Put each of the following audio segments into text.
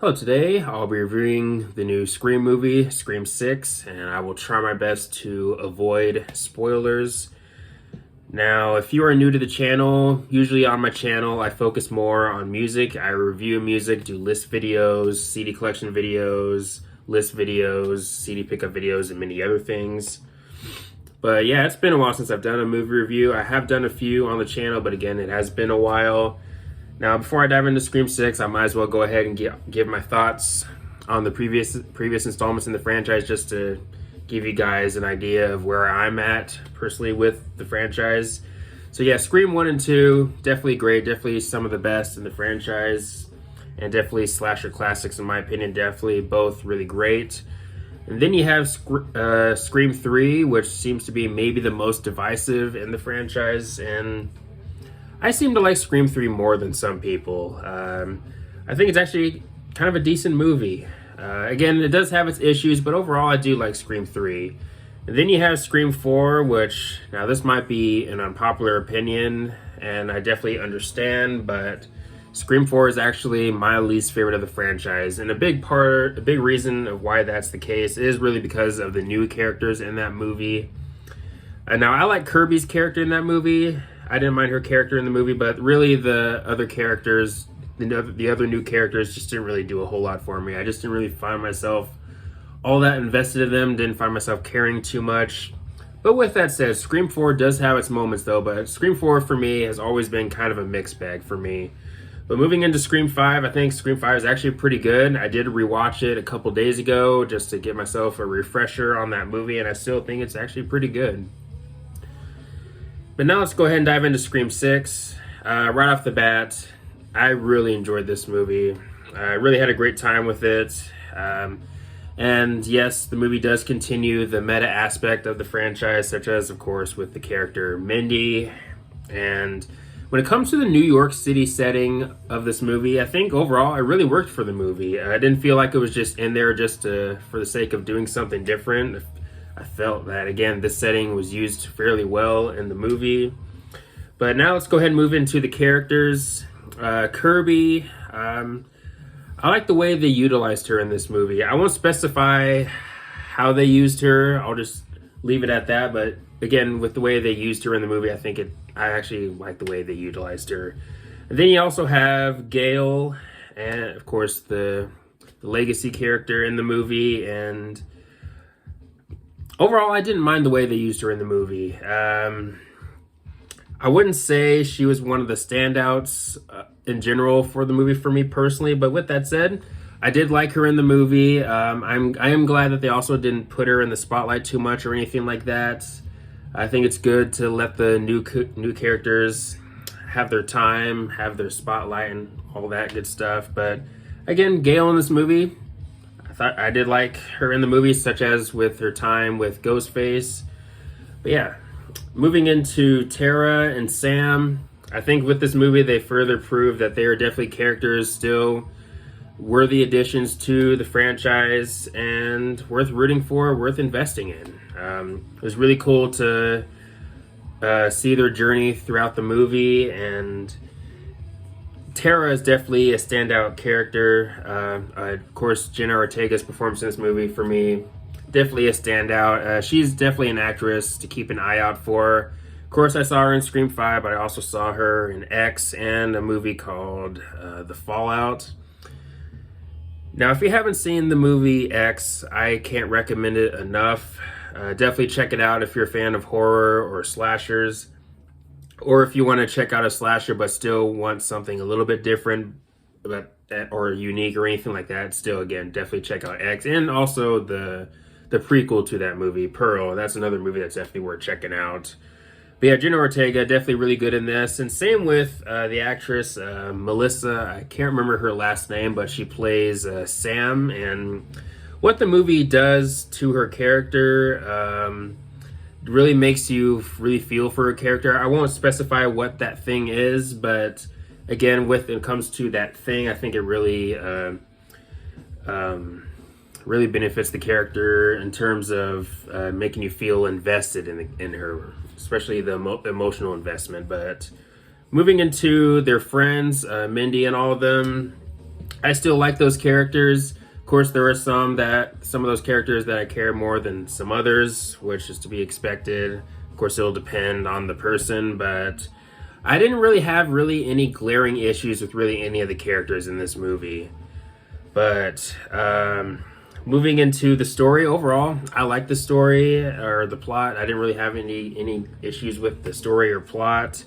Hello, today I'll be reviewing the new Scream movie, Scream 6, and I will try my best to avoid spoilers. Now, if you are new to the channel, usually on my channel I focus more on music. I review music, do list videos, CD collection videos, list videos, CD pickup videos, and many other things. But yeah, it's been a while since I've done a movie review. I have done a few on the channel, but again, it has been a while. Now, before I dive into Scream 6, I might as well go ahead and give my thoughts on the previous installments in the franchise, just to give you guys an idea of where I'm at personally with the franchise. So yeah, Scream 1 and 2, definitely great, definitely some of the best in the franchise, and definitely slasher classics in my opinion, definitely both really great. And then you have Scream 3, which seems to be maybe the most divisive in the franchise, and I seem to like Scream 3 more than some people. I think it's actually kind of a decent movie. Again, it does have its issues, but overall I do like Scream 3. And then you have Scream 4, which, now this might be an unpopular opinion, and I definitely understand, but Scream 4 is actually my least favorite of the franchise. And a big reason of why that's the case is really because of the new characters in that movie. Now, I like Kirby's character in that movie. I didn't mind her character in the movie, but really the other characters, the other new characters just didn't really do a whole lot for me. I just didn't really find myself all that invested in them, didn't find myself caring too much. But with that said, Scream 4 does have its moments though, but Scream 4 for me has always been kind of a mixed bag for me. But moving into Scream 5, I think Scream 5 is actually pretty good. I did rewatch it a couple days ago just to give myself a refresher on that movie, and I still think it's actually pretty good. But now let's go ahead and dive into Scream 6. Right off the bat, I really enjoyed this movie. I really had a great time with it. And yes, the movie does continue the meta aspect of the franchise, such as, of course, with the character Mindy. And when it comes to the New York City setting of this movie, I think overall it really worked for the movie. I didn't feel like it was just in there just for the sake of doing something different. I felt that, again, this setting was used fairly well in the movie. But now let's go ahead and move into the characters. Kirby, I like the way they utilized her in this movie. I won't specify how they used her. I'll just leave it at that. But again, with the way they used her in the movie, I actually like the way they utilized her. And then you also have Gale, and of course the legacy character in the movie, and overall, I didn't mind the way they used her in the movie. I wouldn't say she was one of the standouts in general for the movie for me personally, but with that said, I did like her in the movie. I am glad that they also didn't put her in the spotlight too much or anything like that. I think it's good to let the new characters have their time, have their spotlight, and all that good stuff. But again, Gale in this movie, I did like her in the movie, such as with her time with Ghostface. But yeah, moving into Tara and Sam, I think with this movie they further proved that they are definitely characters still worthy additions to the franchise and worth rooting for, worth investing in. It was really cool to see their journey throughout the movie, and Tara is definitely a standout character. Of course, Jenna Ortega's performance in this movie, for me, definitely a standout. She's definitely an actress to keep an eye out for. Of course, I saw her in Scream 5, but I also saw her in X and a movie called The Fallout. Now, if you haven't seen the movie X, I can't recommend it enough. Definitely check it out if you're a fan of horror or slashers. Or if you want to check out a slasher but still want something a little bit different or unique or anything like that, still, again, definitely check out X. And also the prequel to that movie, Pearl. That's another movie that's definitely worth checking out. But yeah, Jenna Ortega, definitely really good in this. And same with the actress, Melissa. I can't remember her last name, but she plays Sam. And what the movie does to her character really makes you really feel for her character. I won't specify what that thing is, but again, when it comes to that thing, I think it really really benefits the character in terms of making you feel invested in her, especially the emotional investment. But moving into their friends, Mindy and all of them, I still like those characters. Of course, there are some of those characters that I care more than some others, which is to be expected. Of course, it'll depend on the person, but I didn't really have any glaring issues with really any of the characters in this movie. But moving into the story overall, I like the story or the plot. I didn't really have any issues with the story or plot.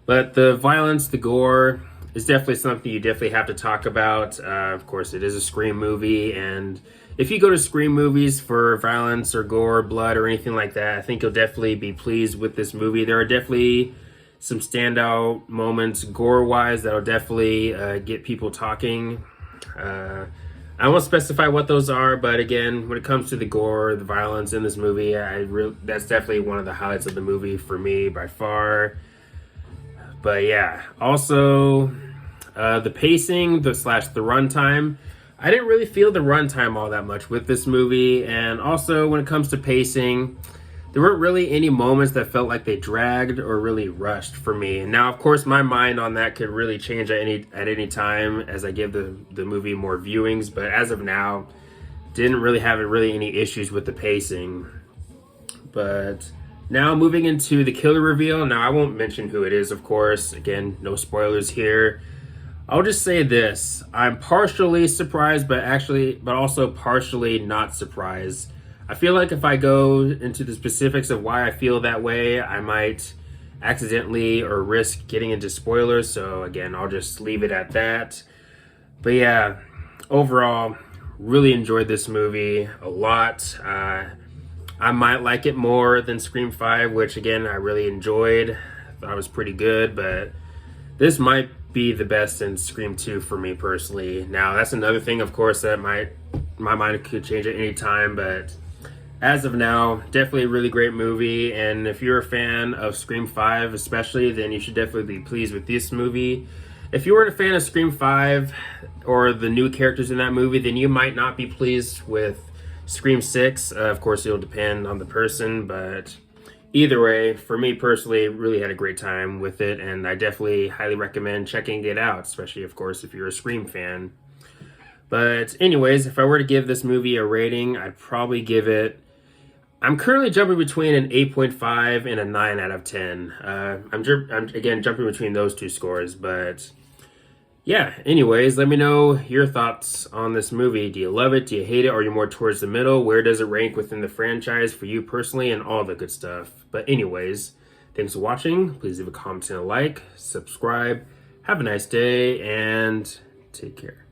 But the violence, the gore is definitely something you definitely have to talk about. Of course, it is a Scream movie, and if you go to Scream movies for violence or gore, blood, or anything like that, I think you'll definitely be pleased with this movie. There are definitely some standout moments gore-wise that'll definitely get people talking. I won't specify what those are, but again, when it comes to the gore, the violence in this movie, that's definitely one of the highlights of the movie for me by far. But yeah, also the pacing, the runtime. I didn't really feel the runtime all that much with this movie, and also when it comes to pacing, there weren't really any moments that felt like they dragged or really rushed for me. And now, of course, my mind on that could really change at any time as I give the movie more viewings. But as of now, didn't really have any issues with the pacing. But now moving into the killer reveal. Now I won't mention who it is, of course. Again, no spoilers here. I'll just say this: I'm partially surprised, but also partially not surprised. I feel like if I go into the specifics of why I feel that way, I might accidentally or risk getting into spoilers. So again, I'll just leave it at that. But yeah, overall, really enjoyed this movie a lot. I might like it more than Scream 5, which again, I really enjoyed. Thought it was pretty good, but this might be the best in Scream 2 for me personally. Now, that's another thing, of course, that my mind could change at any time, but as of now, definitely a really great movie, and if you're a fan of Scream 5 especially, then you should definitely be pleased with this movie. If you weren't a fan of Scream 5 or the new characters in that movie, then you might not be pleased with Scream 6. Of course, it'll depend on the person, but either way, for me personally, really had a great time with it, and I definitely highly recommend checking it out, especially, of course, if you're a Scream fan. But anyways, if I were to give this movie a rating, I'd probably give it... I'm currently jumping between an 8.5 and a 9 out of 10. I'm again jumping between those two scores, but yeah, anyways, let me know your thoughts on this movie. Do you love it? Do you hate it? Are you more towards the middle? Where does it rank within the franchise for you personally, and all the good stuff? But anyways, thanks for watching. Please leave a comment and a like, subscribe. Have a nice day, and take care.